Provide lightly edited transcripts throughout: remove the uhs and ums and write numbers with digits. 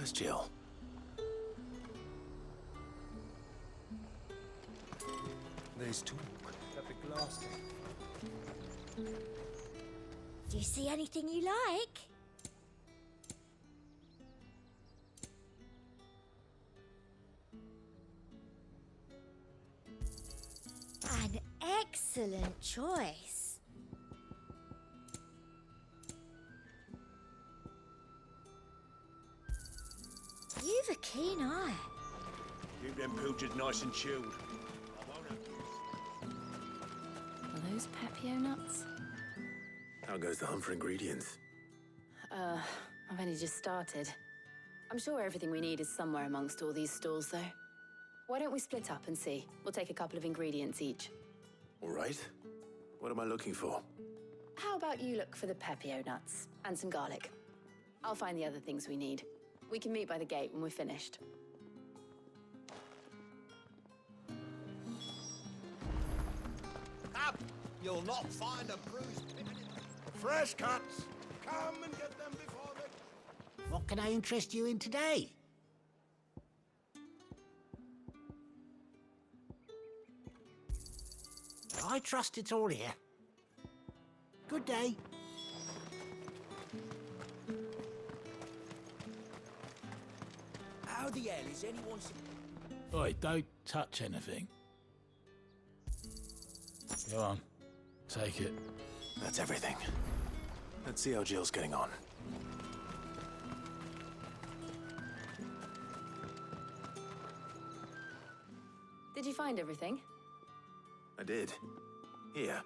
Where's Jill? There's talk. That big glass thing. Do you see anything you like? An excellent choice. You've a keen eye. Keep them pilchards nice and chilled. Are those Pepio nuts? How goes the hunt for ingredients? I've only just started. I'm sure everything we need is somewhere amongst all these stalls, though. Why don't we split up and see? We'll take a couple of ingredients each. All right. What am I looking for? How about you look for the Pepio nuts and some garlic? I'll find the other things we need. We can meet by the gate when we're finished. Up! You'll not find a bruised pin. Fresh cuts! Come and get them before they... What can I interest you in today? I trust it's all here. Good day. How the hell is anyone... Oi, don't touch anything. Go on, take it. That's everything. Let's see how Jill's getting on. Did you find everything? I did. Here.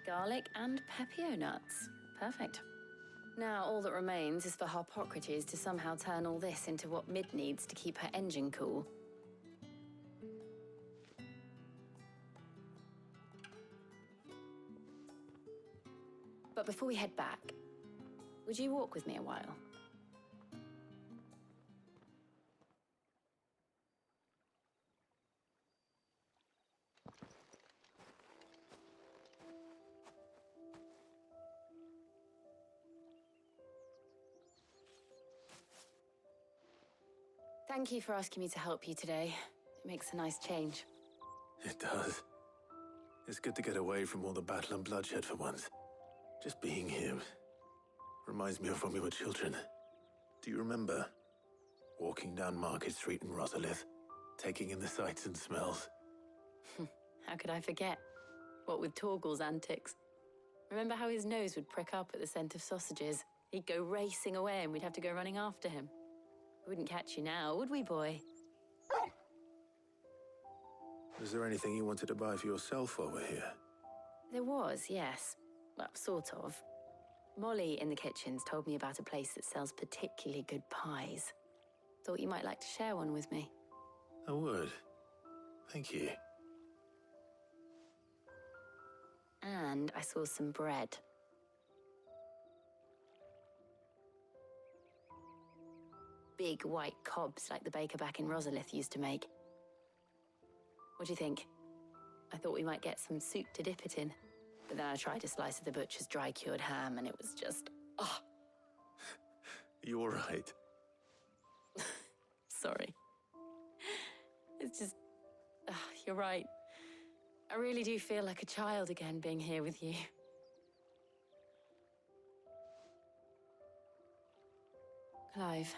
Garlic and Pepio nuts. Perfect. Now, all that remains is for Harpocrates to somehow turn all this into what Mid needs to keep her engine cool. But before we head back, would you walk with me a while? Thank you for asking me to help you today. It makes a nice change. It does. It's good to get away from all the battle and bloodshed for once. Just being here reminds me of when we were children. Do you remember? Walking down Market Street in Rosalith, taking in the sights and smells. How could I forget? What with Torgal's antics. Remember how his nose would prick up at the scent of sausages? He'd go racing away and we'd have to go running after him. We wouldn't catch you now, would we, boy? Was there anything you wanted to buy for yourself while we're here? There was, yes. Well, sort of. Molly in the kitchens told me about a place that sells particularly good pies. Thought you might like to share one with me. I would. Thank you. And I saw some bread. Big white cobs like the baker back in Rosalith used to make. What do you think? I thought we might get some soup to dip it in. But then I tried a slice of the butcher's dry-cured ham and it was just... oh. You all right? Sorry. It's just... you're right. I really do feel like a child again being here with you. Clive.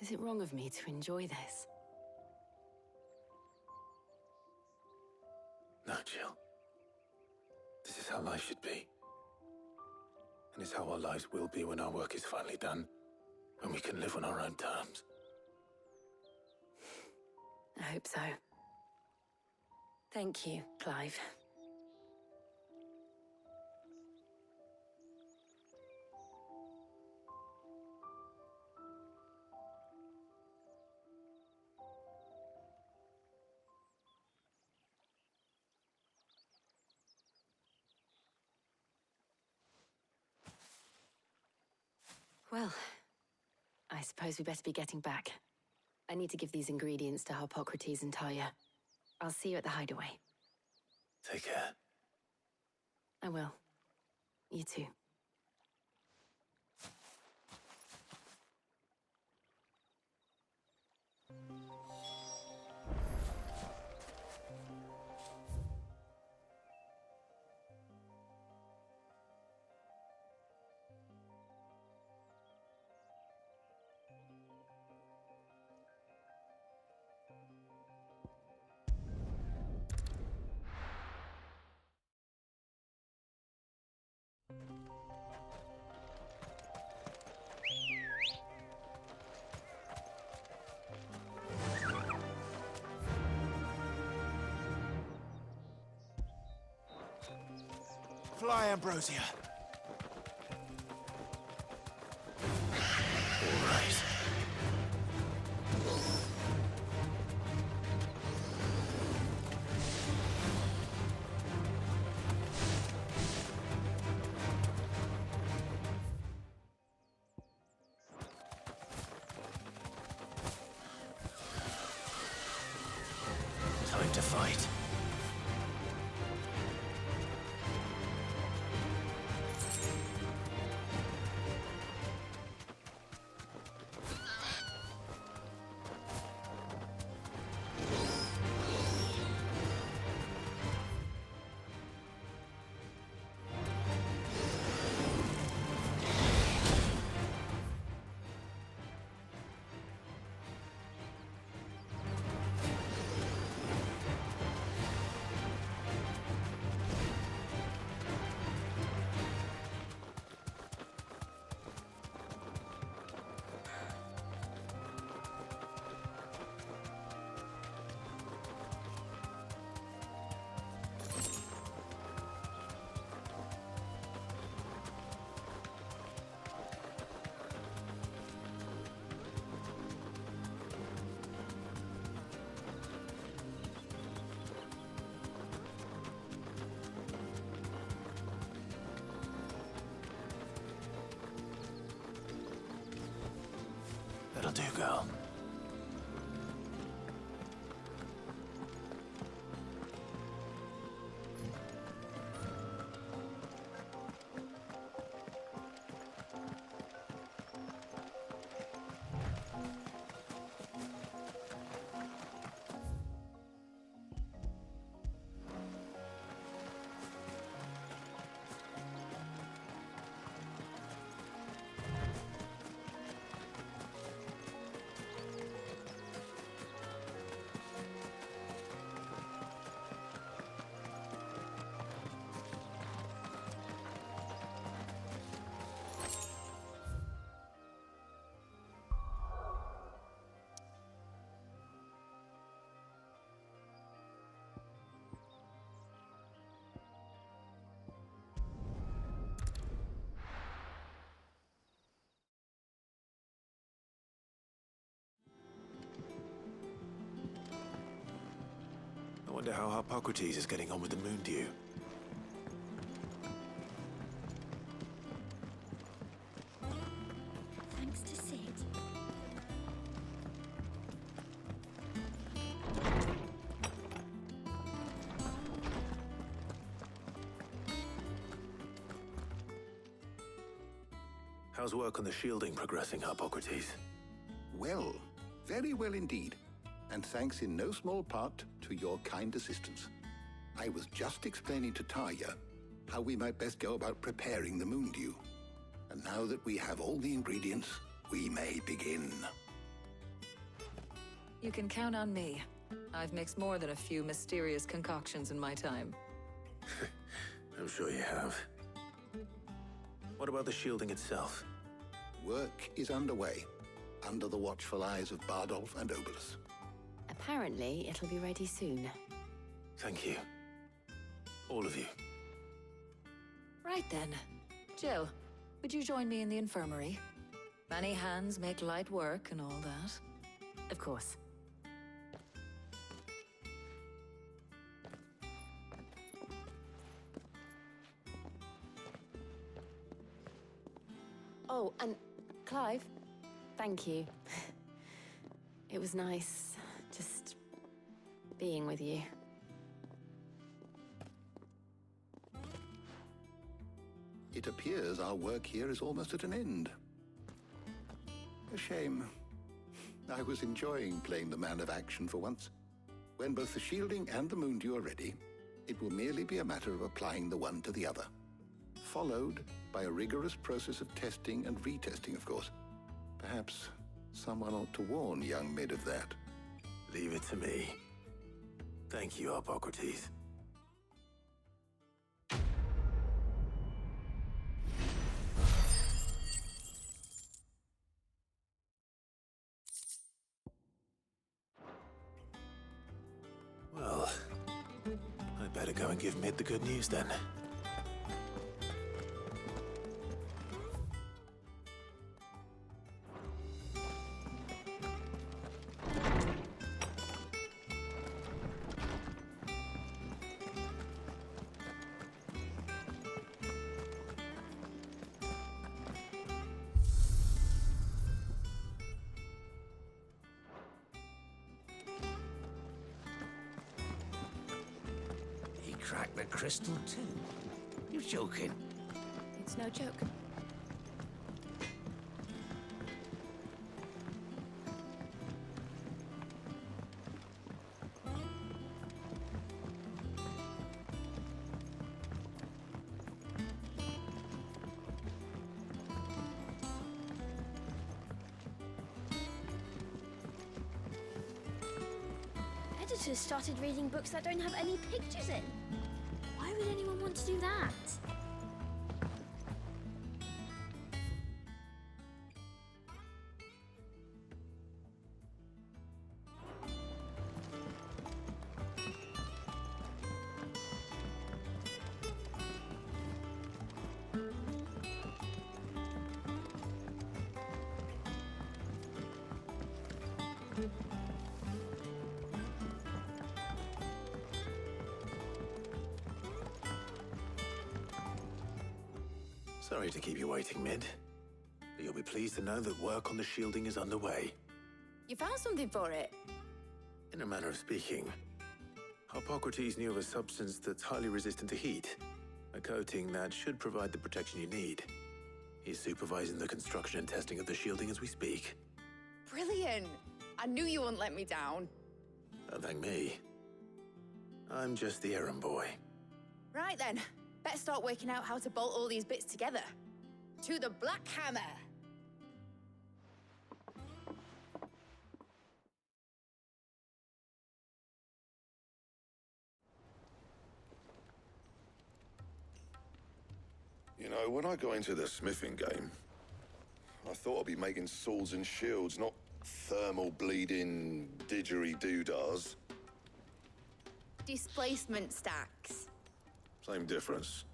Is it wrong of me to enjoy this? No, Jill. This is how life should be. And it's how our lives will be when our work is finally done. When we can live on our own terms. I hope so. Thank you, Clive. Well, I suppose we better be getting back. I need to give these ingredients to Harpocrates and Talia. I'll see you at the hideaway. Take care. I will. You too. Fly, Ambrosia. All right. Time to fight. That'll do, girl. I wonder how Harpocrates is getting on with the moon dew. Thanks to Sid. How's work on the shielding progressing, Harpocrates? Well, very well indeed. And thanks in no small part to your kind assistance. I was just explaining to Tarja how we might best go about preparing the moon dew. And now that we have all the ingredients, we may begin. You can count on me. I've mixed more than a few mysterious concoctions in my time. I'm sure you have. What about the shielding itself? Work is underway, under the watchful eyes of Bardolph and Obolus. Apparently, it'll be ready soon. Thank you. All of you. Right then. Jill, would you join me in the infirmary? Many hands make light work and all that. Of course. Oh, and Clive, thank you. It was nice, just being with you. It appears our work here is almost at an end. A shame. I was enjoying playing the man of action for once. When both the shielding and the moondew are ready, it will merely be a matter of applying the one to the other. Followed by a rigorous process of testing and retesting, of course. Perhaps someone ought to warn young Mid of that. Leave it to me. Thank you, Hippocrates. Well, I better go and give Mid the good news then. He cracked the crystal too. You're joking. It's no joke. Editors started reading books that don't have any pictures in. Why would anyone want to do that? Sorry to keep you waiting, Mid. But you'll be pleased to know that work on the shielding is underway. You found something for it? In a manner of speaking, Hippocrates knew of a substance that's highly resistant to heat, a coating that should provide the protection you need. He's supervising the construction and testing of the shielding as we speak. Brilliant! I knew you wouldn't let me down. Don't thank me. I'm just the errand boy. Right then, better start working out how to bolt all these bits together. To the Black Hammer! You know, when I got into the smithing game, I thought I'd be making swords and shields, not thermal bleeding didgeridoo-dahs. Displacement stacks. Same difference.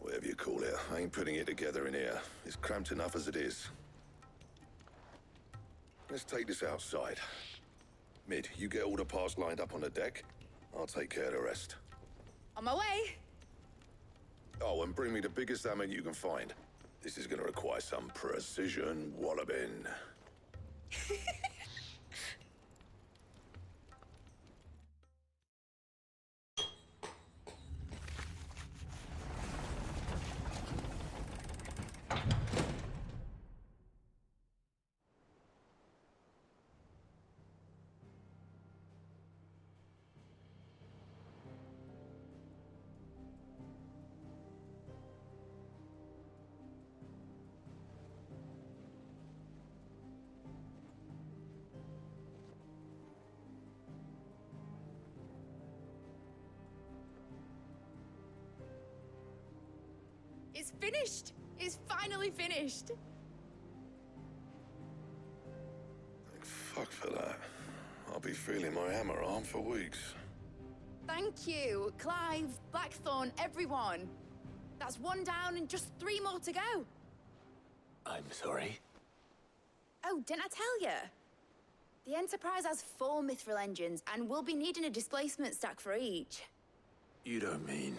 Whatever you call it, I ain't putting it together in here. It's cramped enough as it is. Let's take this outside. Mid, you get all the parts lined up on the deck. I'll take care of the rest. On my way! Oh, and bring me the biggest hammer you can find. This is gonna require some precision walloping. It's finished! It's finally finished! Thank fuck for that. I'll be feeling my hammer arm for weeks. Thank you, Clive, Blackthorn, everyone. That's one down and just 3 more to go. I'm sorry. Oh, didn't I tell you? The Enterprise has 4 mithril engines, and we'll be needing a displacement stack for each. You don't mean...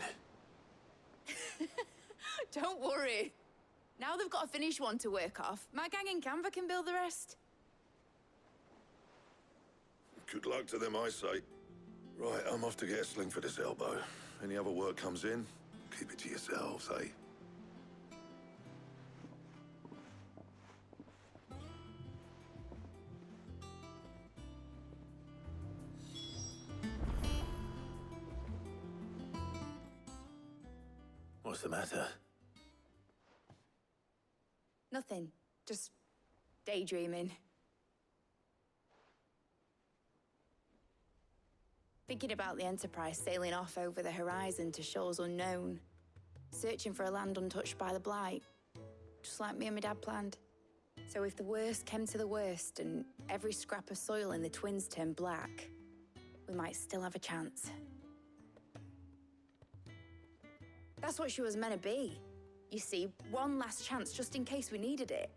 Don't worry. Now they've got a finished one to work off. My gang in Canva can build the rest. Good luck to them, I say. Right, I'm off to get a sling for this elbow. Any other work comes in, keep it to yourselves, eh? What's the matter? Nothing. Just daydreaming. Thinking about the Enterprise sailing off over the horizon to shores unknown, searching for a land untouched by the Blight, just like me and my dad planned. So if the worst came to the worst and every scrap of soil in the Twins turned black, we might still have a chance. That's what she was meant to be. You see, one last chance just in case we needed it.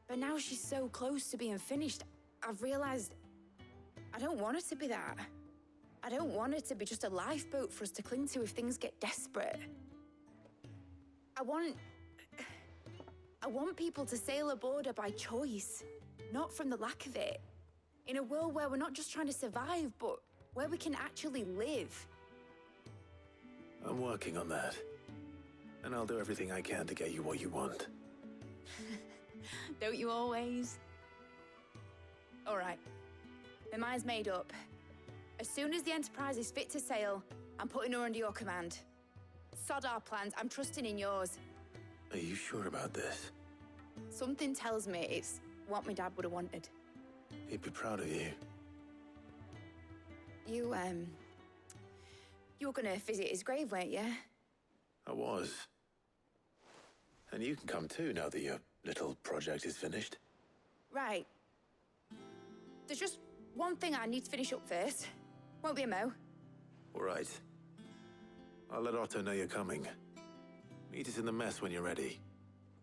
But now she's so close to being finished, I've realized I don't want her to be that. I don't want her to be just a lifeboat for us to cling to if things get desperate. I want people to sail aboard her by choice, not from the lack of it. In a world where we're not just trying to survive, but where we can actually live. I'm working on that. And I'll do everything I can to get you what you want. Don't you always? All right. My mind's made up. As soon as the Enterprise is fit to sail, I'm putting her under your command. Sod our plans, I'm trusting in yours. Are you sure about this? Something tells me it's what my dad would have wanted. He'd be proud of you. You were gonna visit his grave, weren't you? I was. And you can come too now that your little project is finished. Right. There's just one thing I need to finish up first. Won't be a mo. All right. I'll let Otto know you're coming. Meet us in the mess when you're ready.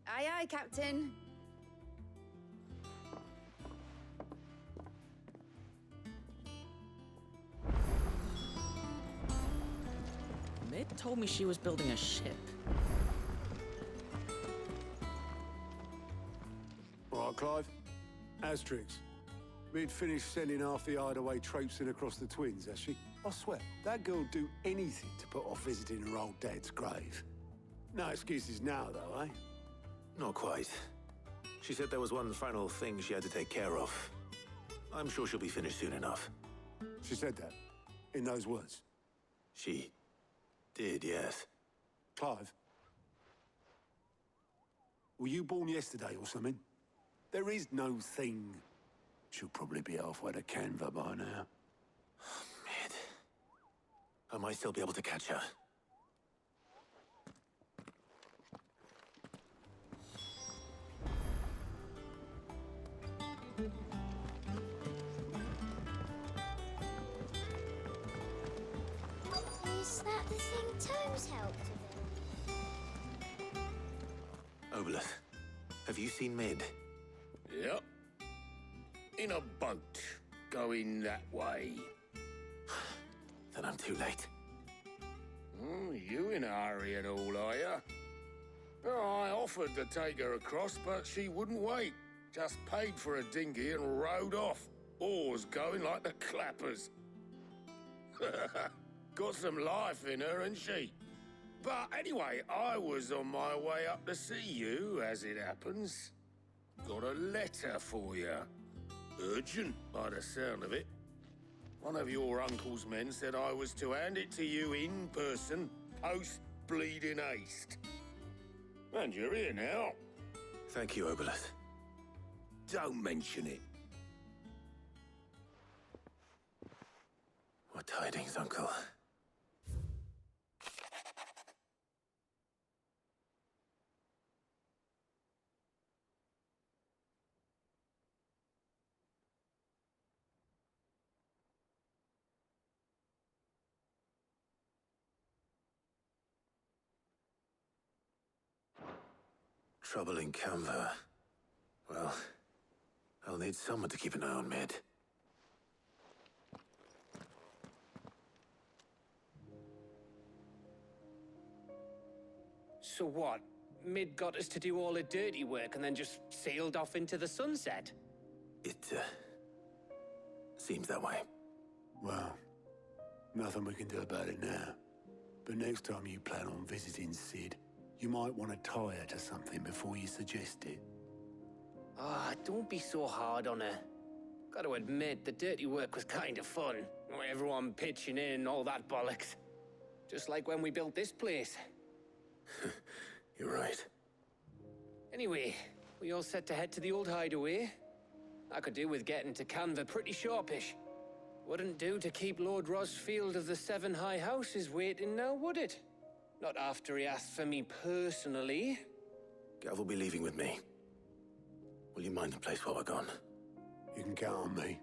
Aye, aye, Captain. Mid told me she was building a ship. All right, Clive. Asterix. We'd finished sending half the hideaway traipsing across the Twins, has she? I swear, that girl'd do anything to put off visiting her old dad's grave. No excuses now, though, eh? Not quite. She said there was one final thing she had to take care of. I'm sure she'll be finished soon enough. She said that? In those words? She did, yes. Clive? Were you born yesterday or something? There is no thing. She'll probably be halfway to Canva by now. Mid. I might still be able to catch her. Is that the thing Tomes helped with? Obolus, have you seen Mid? Yep. In a boat, going that way. Then I'm too late. You in a hurry and all, are you? Oh, I offered to take her across, but she wouldn't wait. Just paid for a dinghy and rowed off. Oars going like the clappers. Got some life in her, ain't she? But anyway, I was on my way up to see you, as it happens. Got a letter for you. Urgent, by the sound of it. One of your uncle's men said I was to hand it to you in person, post-bleeding haste. And you're here now. Thank you, Obolus. Don't mention it. What tidings, Uncle? Trouble in Canva. Well, I'll need someone to keep an eye on Mid. So what? Mid got us to do all the dirty work and then just sailed off into the sunset. It, seems that way. Well, nothing we can do about it now. But next time you plan on visiting Sid, you might want to tie her to something before you suggest it. Ah, don't be so hard on her. Gotta admit, the dirty work was kind of fun. Everyone pitching in, all that bollocks. Just like when we built this place. You're right. Anyway, we all set to head to the old hideaway. I could do with getting to Canva pretty sharpish. Wouldn't do to keep Lord Rosfield of the Seven High Houses waiting now, would it? Not after he asked for me personally. Gav will be leaving with me. Will you mind the place while we're gone? You can count on me.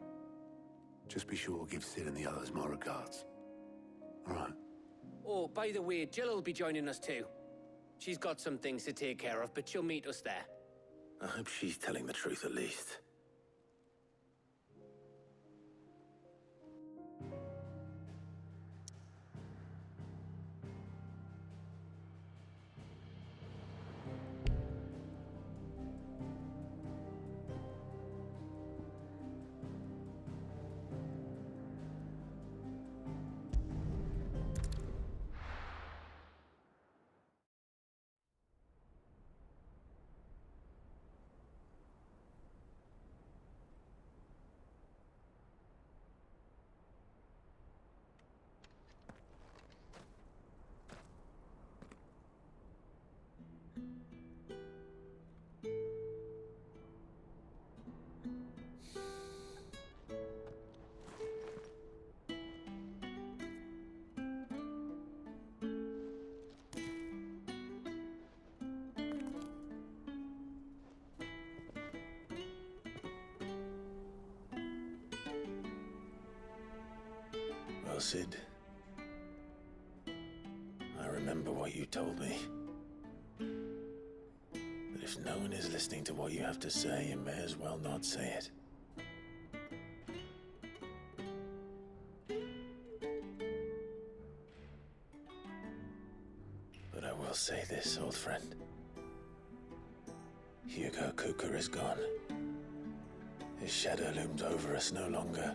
Just be sure to give Sid and the others my regards. All right. Oh, by the way, Jill will be joining us too. She's got some things to take care of, but she'll meet us there. I hope she's telling the truth at least. Well, Sid, I remember what you told me. That if no one is listening to what you have to say, you may as well not say it. But I will say this, old friend. Hugo Cooker is gone. His shadow looms over us no longer.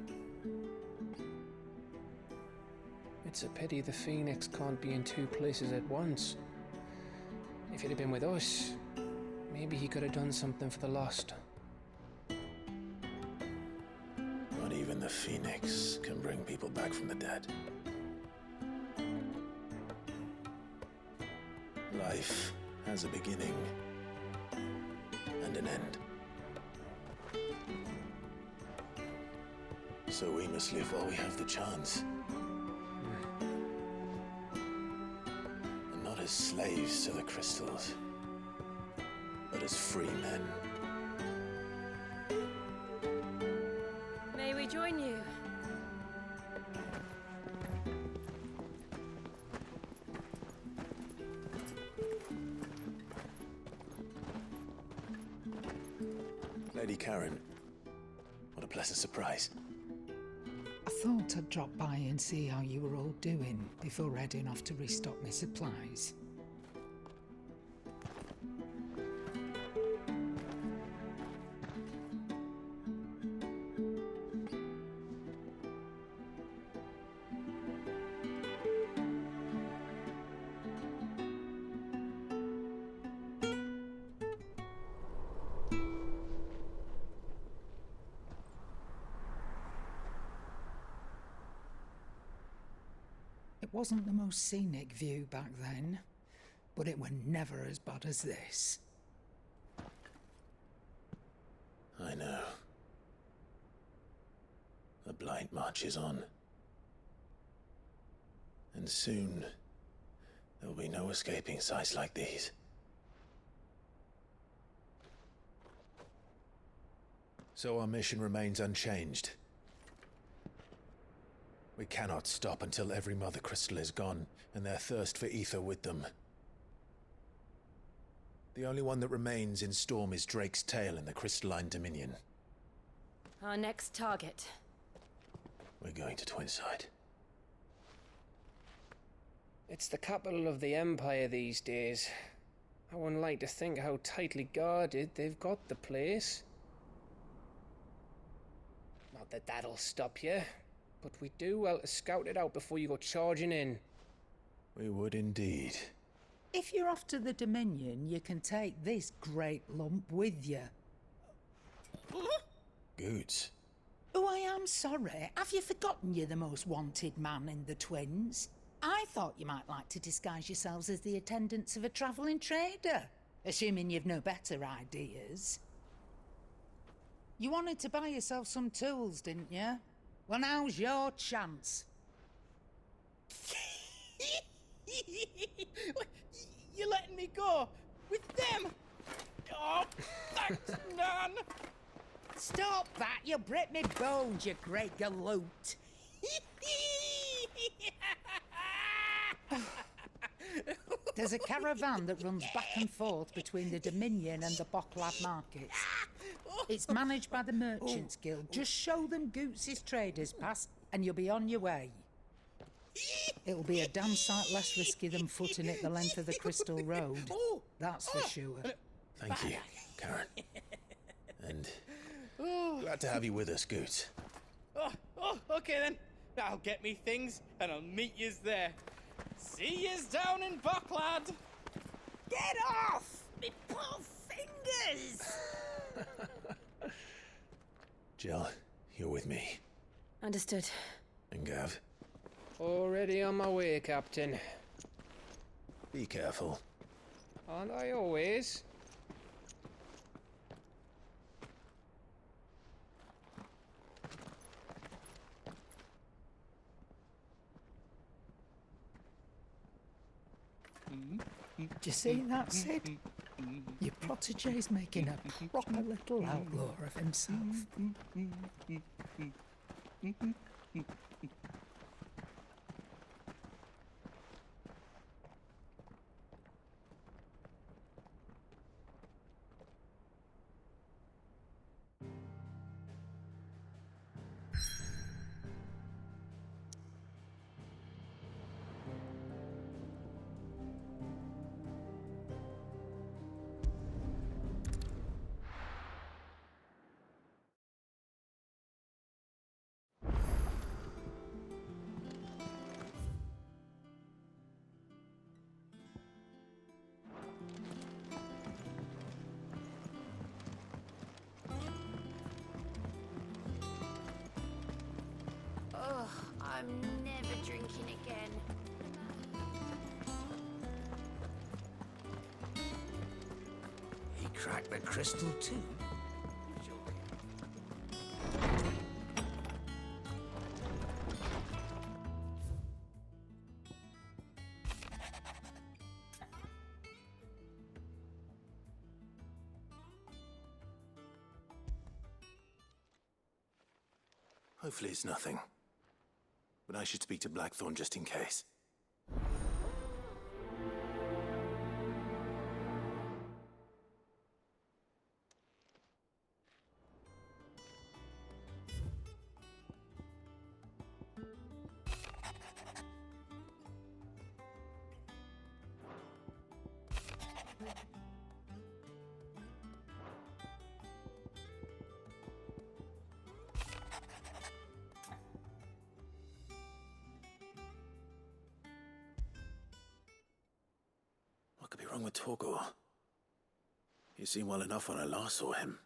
It's a pity the Phoenix can't be in two places at once. If he'd have been with us, maybe he could have done something for the Lost. Not even the Phoenix can bring people back from the dead. Life has a beginning and an end. So we must live while we have the chance. And not as slaves to the crystals, but as free men. May we join you? Lady Karen, what a pleasant surprise. I thought I'd drop by and see how you were all doing before heading off to restock my supplies. It wasn't the most scenic view back then, but it were never as bad as this. I know. The Blight marches on. And soon, there'll be no escaping sights like these. So our mission remains unchanged. We cannot stop until every Mother Crystal is gone, and their thirst for ether with them. The only one that remains in Storm is Drake's tail in the Crystalline Dominion. Our next target. We're going to Twinside. It's the capital of the Empire these days. I wouldn't like to think how tightly guarded they've got the place. Not that that'll stop you, but we do well to scout it out before you go charging in. We would indeed. If you're off to the Dominion, you can take this great lump with you. Goods. Oh, I am sorry. Have you forgotten you're the most wanted man in the Twins? I thought you might like to disguise yourselves as the attendants of a travelling trader, assuming you've no better ideas. You wanted to buy yourself some tools, didn't you? Well, now's your chance. You're letting me go with them? Oh, thanks, Nan. Stop that! You'll break me bones, you great galoot. There's a caravan that runs back and forth between the Dominion and the Bocklad markets. It's managed by the Merchants Guild. Just show them Goots' traders pass and you'll be on your way. It'll be a damn sight less risky than footing it the length of the Crystal Road. That's for sure. Thank you, Karen. And glad to have you with us, Goots. Okay then. I'll get me things and I'll meet yous there. See yous down in Bocklad. Get off! Me poor fingers! Jill, you're with me. Understood. And Gav, Already on my way, Captain. be careful. Aren't I always? Do you see that, Sid? Your protege's making a proper little outlaw of himself. Ugh, I'm never drinking again. He cracked the crystal too. Hopefully it's nothing. But I should speak to Blackthorn just in case. What could be wrong with Torgor? He seemed well enough when I last saw him.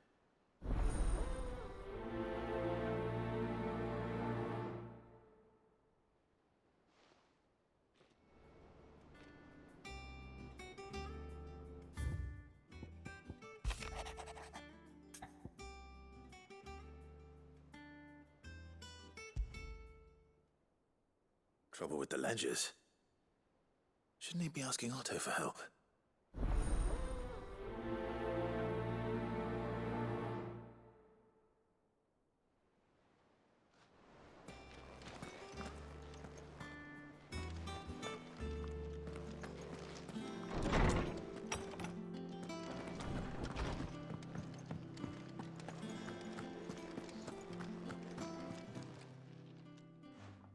Trouble with the ledgers. Shouldn't he be asking Otto for help?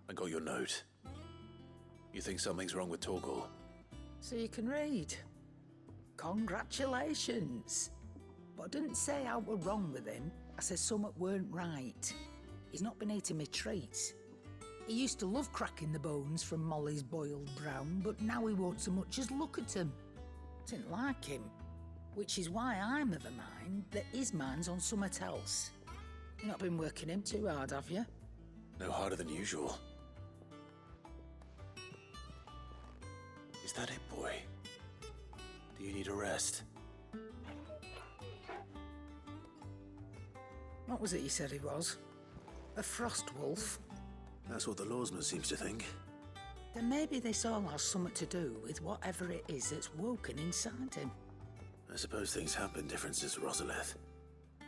I got your note. You think something's wrong with Torgor? So you can read. Congratulations. But I didn't say I were wrong with him. I said something weren't right. He's not been eating me treats. He used to love cracking the bones from Molly's boiled brown, but now he won't so much as look at 'em. Didn't like him. Which is why I'm of a mind that his mind's on something else. You've not been working him too hard, have you? No harder than usual. Is that it, boy? Do you need a rest? What was it you said he was? A frost wolf? That's what the lawsman seems to think. Then maybe this all has something to do with whatever it is that's woken inside him. I suppose things have been different since Rosalith.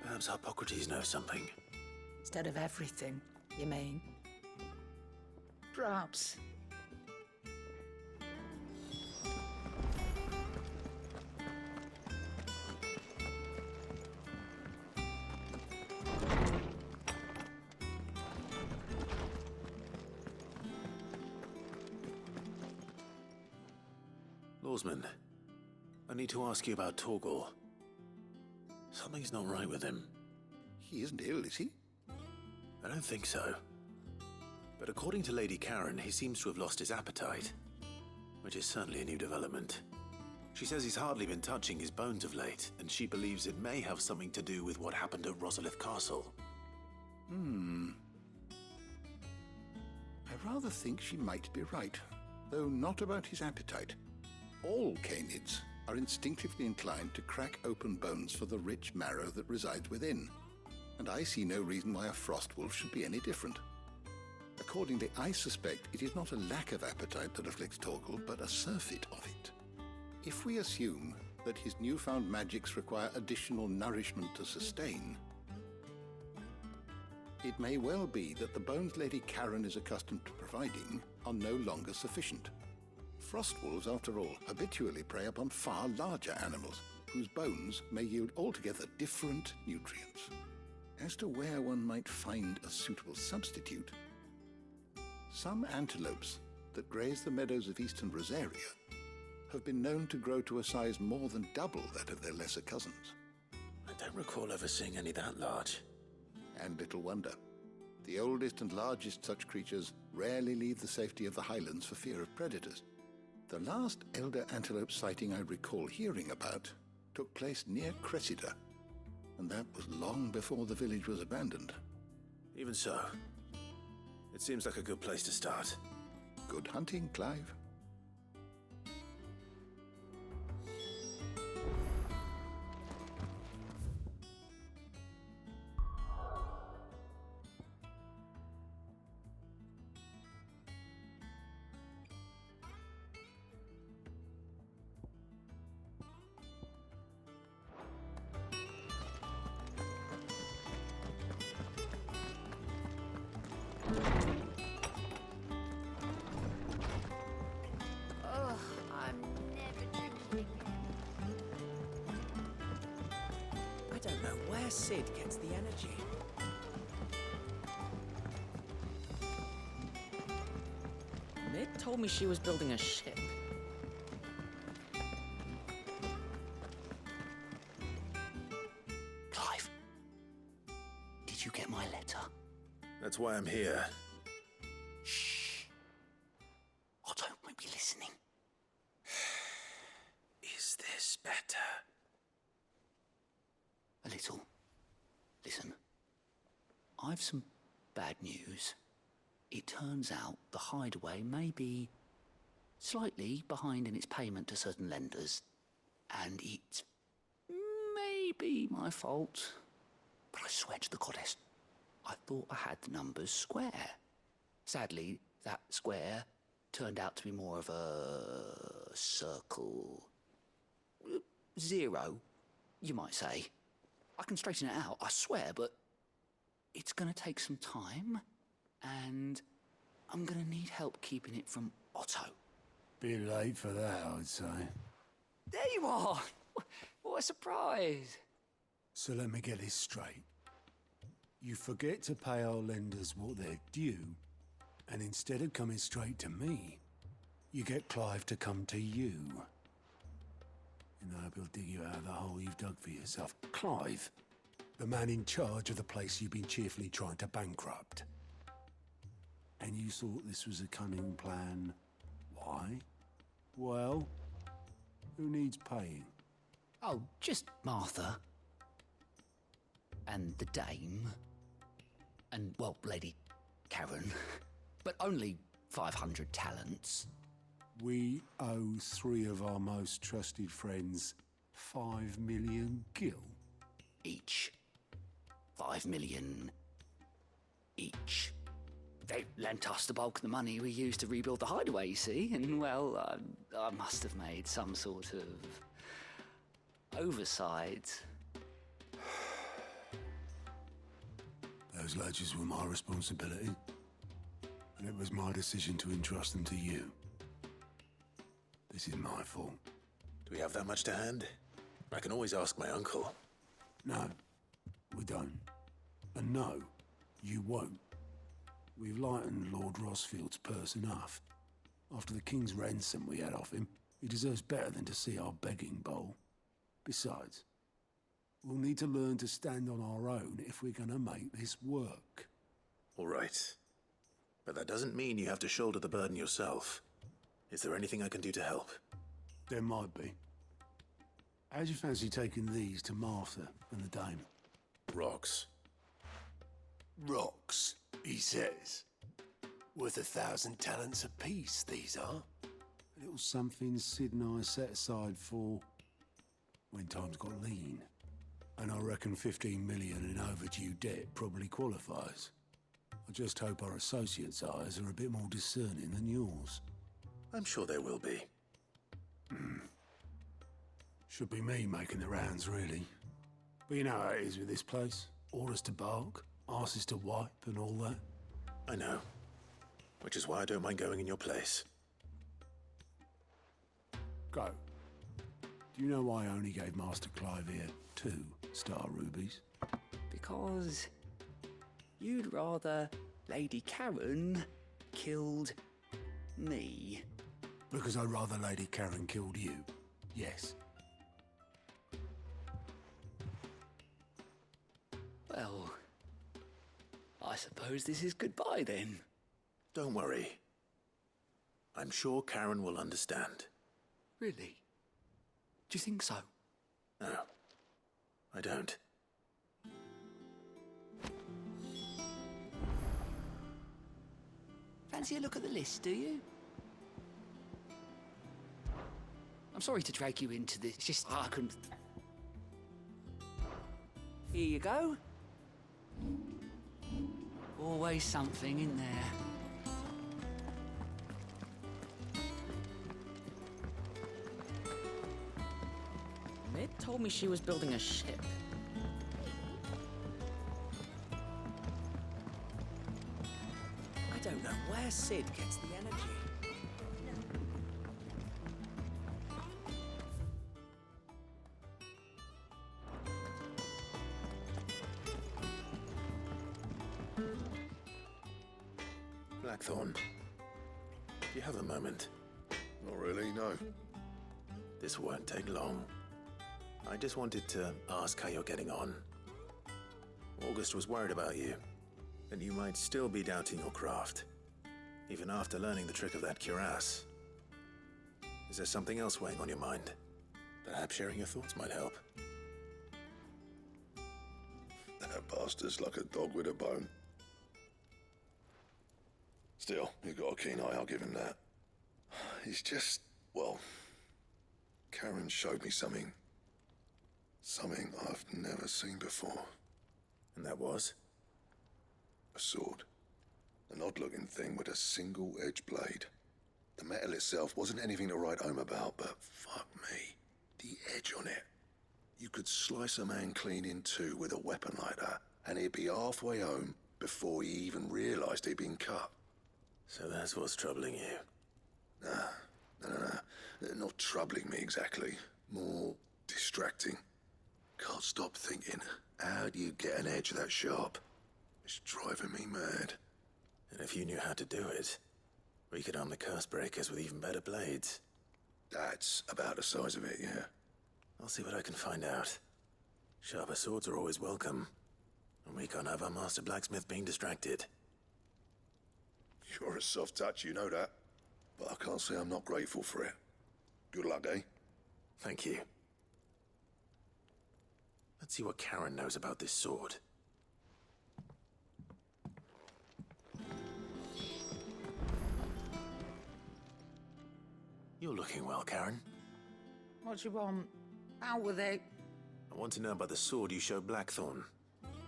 Perhaps Hippocrates knows something. Instead of everything, you mean? Perhaps. Lawsman, I need to ask you about Torgal. Something's not right with him. He isn't ill, is he? I don't think so. But according to Lady Karen, he seems to have lost his appetite, which is certainly a new development. She says he's hardly been touching his bones of late, and she believes it may have something to do with what happened at Rosalith Castle. I rather think she might be right, though not about his appetite. All canids are instinctively inclined to crack open bones for the rich marrow that resides within, and I see no reason why a frost wolf should be any different. Accordingly, I suspect it is not a lack of appetite that afflicts Torgal, but a surfeit of it. If we assume that his newfound magics require additional nourishment to sustain, it may well be that the bones Lady Karen is accustomed to providing are no longer sufficient. Frost wolves, after all, habitually prey upon far larger animals, whose bones may yield altogether different nutrients. As to where one might find a suitable substitute, some antelopes that graze the meadows of eastern Rosaria have been known to grow to a size more than double that of their lesser cousins. I don't recall ever seeing any that large. And little wonder. The oldest and largest such creatures rarely leave the safety of the highlands for fear of predators. The last elder antelope sighting I recall hearing about took place near Cressida, and that was long before the village was abandoned. Even so, it seems like a good place to start. Good hunting, Clive. Ugh, I'm never drinking I don't know where Sid gets the energy. Mid told me she was building a ship. Clive, did you get my letter? That's why I'm here. Shh. Otto might be listening. Is this better? A little. Listen, I've some bad news. It turns out the hideaway may be slightly behind in its payment to certain lenders, and it may be my fault. But I swear to the goddess, I thought I had the numbers square. Sadly, that square turned out to be more of a circle. Zero, you might say. I can straighten it out, I swear, but it's gonna take some time, and I'm gonna need help keeping it from Otto. Bit late for that, I'd say. There you are! What a surprise! So let me get this straight. You forget to pay our lenders what they're due, and instead of coming straight to me, you get Clive to come to you. and I hope he'll dig you out of the hole you've dug for yourself. Clive, the man in charge of the place you've been cheerfully trying to bankrupt. And you thought this was a cunning plan. Why? Well, who needs paying? Oh, just Martha. And the dame. And, well, Lady Karen. But only 500 talents. We owe 3 of our most trusted friends 5 million gil. Each. 5 million each. They lent us the bulk of the money we used to rebuild the hideaway, you see, and, well, I must have made some sort of oversight. Those ledgers were my responsibility, and it was my decision to entrust them to you. This is my fault. Do we have that much to hand? I can always ask my uncle. No, we don't. And no, you won't. We've lightened Lord Rosfield's purse enough. After the king's ransom we had off him, he deserves better than to see our begging bowl. Besides, we'll need to learn to stand on our own if we're gonna make this work. All right. But that doesn't mean you have to shoulder the burden yourself. Is there anything I can do to help? There might be. How'd you fancy taking these to Martha and the dame? Rocks. Rocks, he says. Worth 1,000 talents apiece, these are. A little something Sid and I set aside for when times got lean. And I reckon 15 million in overdue debt probably qualifies. I just hope our associates' eyes are a bit more discerning than yours. I'm sure they will be. Should be me making the rounds, really. But you know how it is with this place. Orders to bark, arses to wipe, and all that. I know. Which is why I don't mind going in your place. Go. Do you know why I only gave Master Clive here 2 star rubies? Because you'd rather Lady Karen killed me. Because I'd rather Lady Karen killed you. Yes. Well, I suppose this is goodbye then. Don't worry. I'm sure Karen will understand. Really? Do you think so? No, I don't. Fancy a look at the list, do you? I'm sorry to drag you into this, it's just I couldn't... Here you go. Always something in there. Mid told me she was building a ship. I don't know where Sid gets the energy. Blackthorn, do you have a moment? Not really, no. This won't take long. I just wanted to ask how you're getting on. August was worried about you, and you might still be doubting your craft, even after learning the trick of that cuirass. Is there something else weighing on your mind? Perhaps sharing your thoughts might help. That bastard's like a dog with a bone. Still, you've got a keen eye, I'll give him that. He's just, well, Karen showed me something. Something I've never seen before. And that was? A sword. An odd-looking thing with a single-edged blade. The metal itself wasn't anything to write home about, but fuck me, the edge on it. You could slice a man clean in two with a weapon like that, and he'd be halfway home before he even realised he'd been cut. So that's what's troubling you? No. Not troubling me exactly. More distracting. Can't stop thinking, how do you get an edge that sharp? It's driving me mad. And if you knew how to do it, we could arm the curse breakers with even better blades. That's about the size of it, yeah. I'll see what I can find out. Sharper swords are always welcome. And we can't have our master blacksmith being distracted. You're a soft touch, you know that. But I can't say I'm not grateful for it. Good luck, eh? Thank you. Let's see what Karen knows about this sword. You're looking well, Karen. What do you want? Out with it. I want to know about the sword you showed Blackthorn.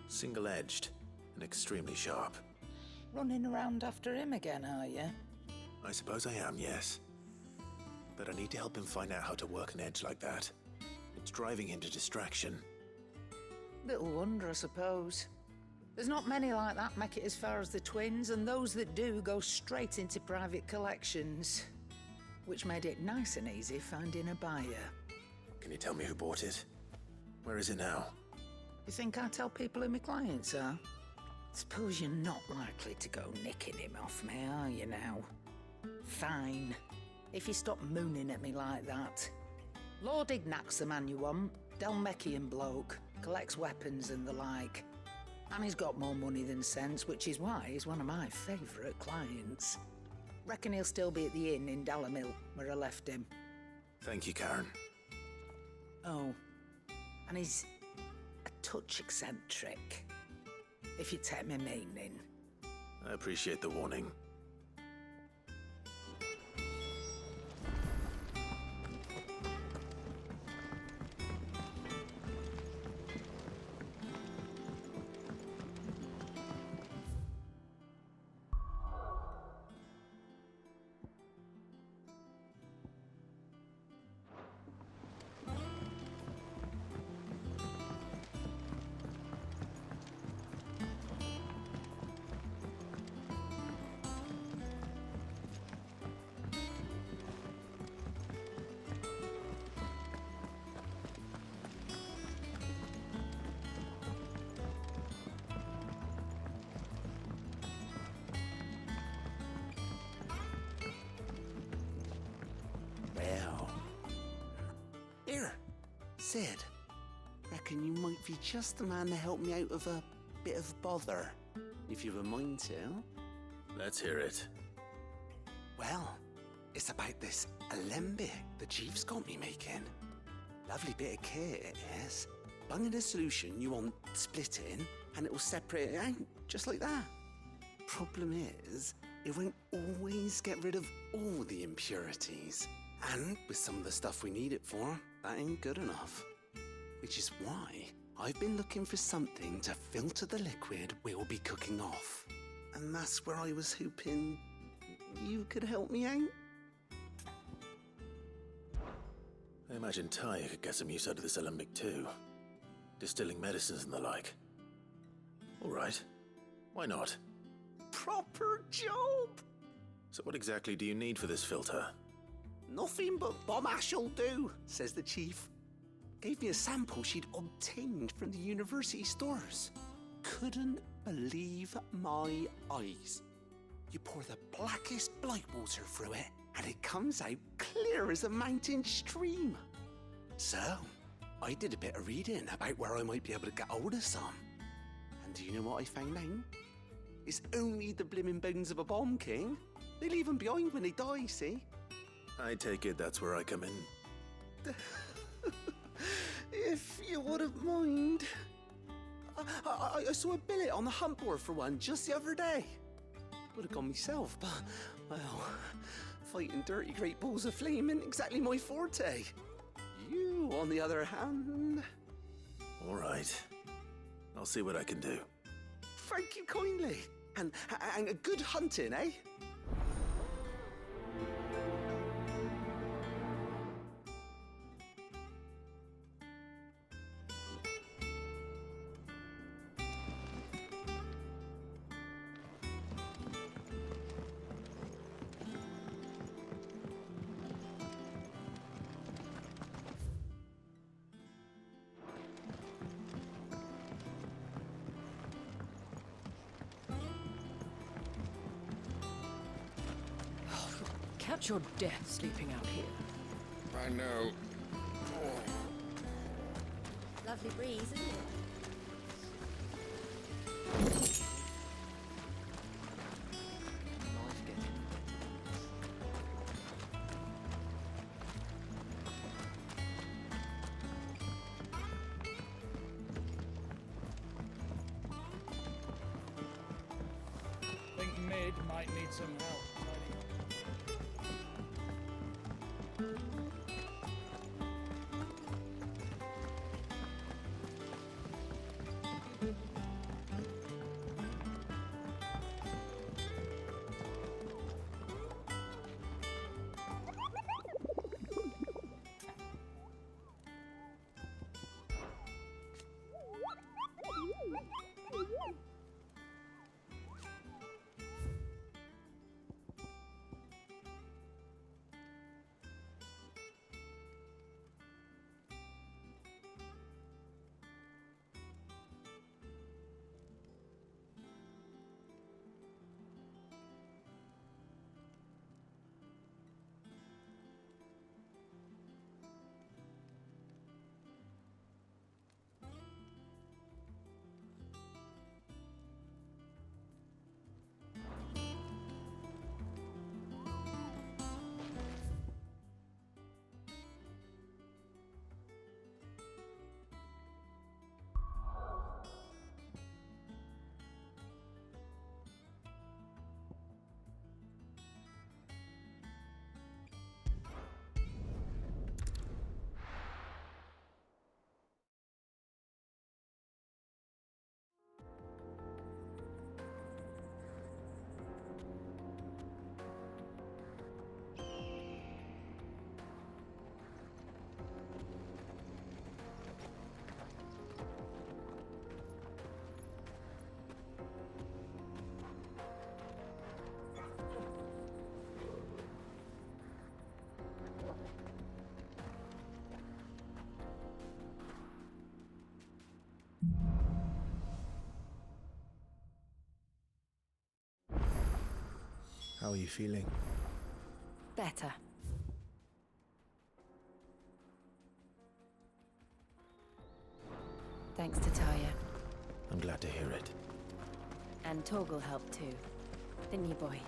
Single-edged and extremely sharp. Running around after him again, are you? I suppose I am, yes. But I need to help him find out how to work an edge like that. It's driving him to distraction. Little wonder, I suppose. There's not many like that make it as far as the twins, and those that do go straight into private collections. Which made it nice and easy finding a buyer. Can you tell me who bought it? Where is it now? You think I tell people who my clients are? Suppose you're not likely to go nicking him off me, are you now? Fine. If you stop mooning at me like that. Lord Ignac's the man you want. Dalmekian bloke. Collects weapons and the like. And he's got more money than sense, which is why he's one of my favourite clients. Reckon he'll still be at the inn in Dalamil, where I left him. Thank you, Karen. Oh, and he's a touch eccentric, if you take my meaning. I appreciate the warning. Sid, reckon you might be just the man to help me out of a bit of bother, if you've a mind to. Let's hear it. Well, it's about this alembic the chief's got me making. Lovely bit of kit it is. Bung in a solution you want splitting, and it'll separate it out, just like that. Problem is, it won't always get rid of all the impurities. And with some of the stuff we need it for, that ain't good enough. Which is why I've been looking for something to filter the liquid we'll be cooking off. And that's where I was hoping you could help me out. I imagine Tyre could get some use out of this alembic too. Distilling medicines and the like. All right. Why not? Proper job! So what exactly do you need for this filter? Nothing but bomb ash'll do, says the chief. Gave me a sample she'd obtained from the university stores. Couldn't believe my eyes. You pour the blackest blight water through it, and it comes out clear as a mountain stream. So, I did a bit of reading about where I might be able to get hold of some. And do you know what I found out? It's only the blimmin' bones of a bomb king. They leave them behind when they die, see? I take it that's where I come in. If you wouldn't mind. I saw a billet on the hunt board for one just the other day. Would have gone myself, but, well, fighting dirty great balls of flame isn't exactly my forte. You, on the other hand... All right. I'll see what I can do. Thank you kindly. And a good hunting, eh? Catch your death sleeping out here. I know. Lovely breeze, isn't it? Think Mid might need some help. How are you feeling? Better. Thanks to Taya. I'm glad to hear it. And Torgal helped too. Didn't you, boy?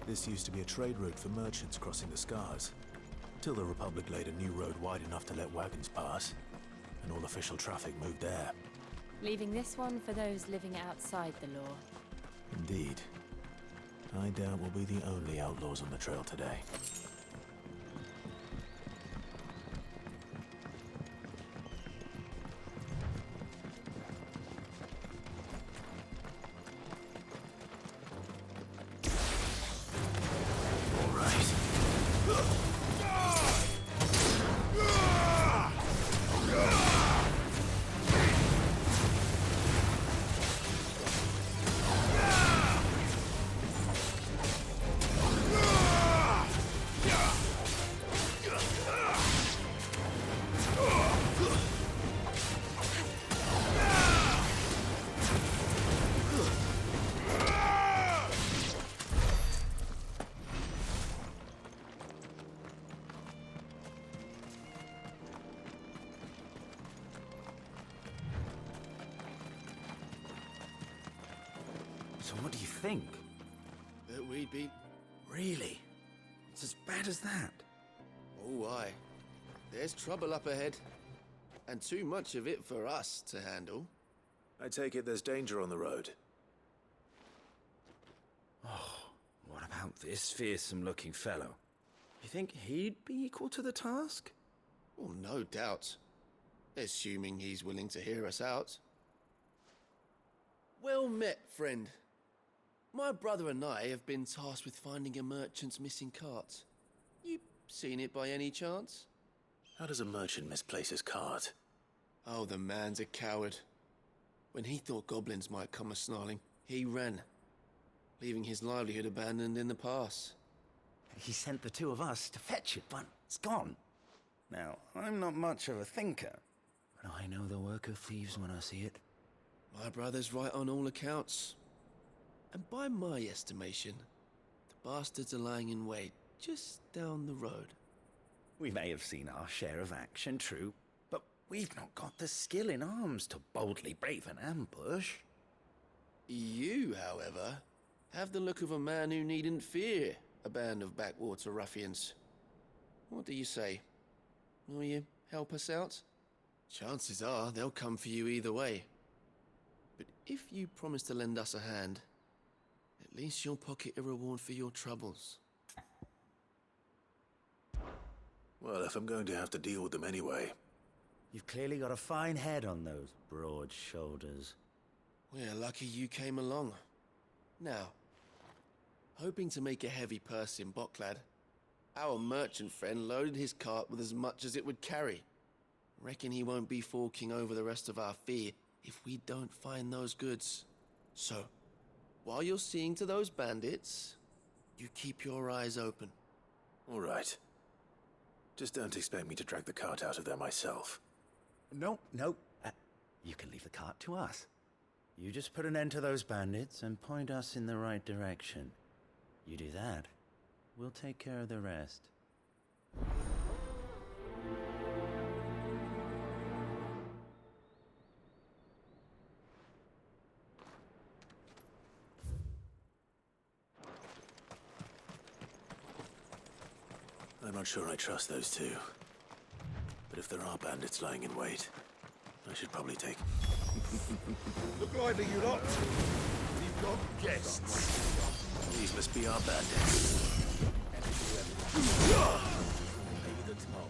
This used to be a trade route for merchants crossing the Scars, till the Republic laid a new road wide enough to let wagons pass, and all official traffic moved there. Leaving this one for those living outside the law. Indeed. I doubt we'll be the only outlaws on the trail today. So what do you think? That we'd be... Really? It's as bad as that? Oh, aye. There's trouble up ahead. And too much of it for us to handle. I take it there's danger on the road. Oh, what about this fearsome-looking fellow? You think he'd be equal to the task? Oh, no doubt. Assuming he's willing to hear us out. Well met, friend. My brother and I have been tasked with finding a merchant's missing cart. You seen it by any chance? How does a merchant misplace his cart? Oh, the man's a coward. When he thought goblins might come a-snarling, he ran, leaving his livelihood abandoned in the pass. He sent the two of us to fetch it, but it's gone. Now, I'm not much of a thinker, but I know the work of thieves when I see it. My brother's right on all accounts. And by my estimation, the bastards are lying in wait just down the road. We may have seen our share of action, true, but we've not got the skill in arms to boldly brave an ambush. You, however, have the look of a man who needn't fear a band of backwater ruffians. What do you say? Will you help us out? Chances are they'll come for you either way. But if you promise to lend us a hand, at least you'll pocket a reward for your troubles. Well, if I'm going to have to deal with them anyway. You've clearly got a fine head on those broad shoulders. We're lucky you came along. Now, hoping to make a heavy purse in Boklad, our merchant friend loaded his cart with as much as it would carry. Reckon he won't be forking over the rest of our fee if we don't find those goods. So, while you're seeing to those bandits, you keep your eyes open. All right. Just don't expect me to drag the cart out of there myself. No. You can leave the cart to us. You just put an end to those bandits and point us in the right direction. You do that, we'll take care of the rest. I'm not sure I trust those two. But if there are bandits lying in wait, I should probably take... Look lively, you lot. We've got guests. These must be our bandits. Maybe the top.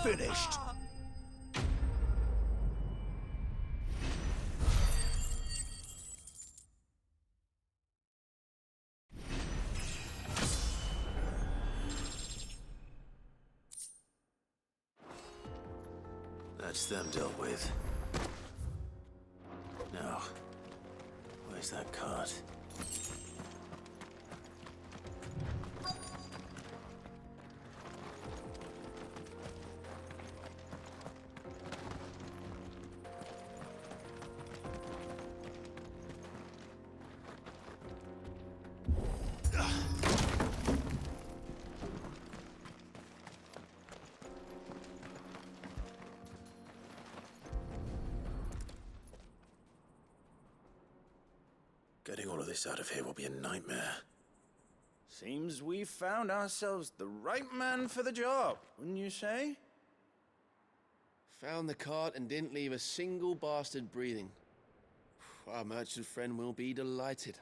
Finished. That's them dealt with. Now, where's that cart? Getting all of this out of here will be a nightmare. Seems we've found ourselves the right man for the job, wouldn't you say? Found the cart and didn't leave a single bastard breathing. Our merchant friend will be delighted.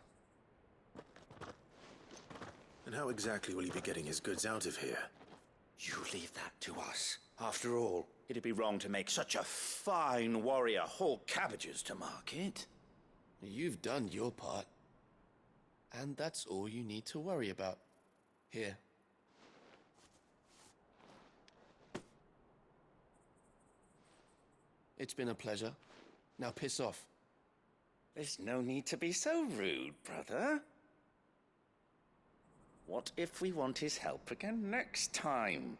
And how exactly will he be getting his goods out of here? You leave that to us. After all, it'd be wrong to make such a fine warrior haul cabbages to market. You've done your part. And that's all you need to worry about. Here. It's been a pleasure. Now piss off. There's no need to be so rude, brother. What if we want his help again next time?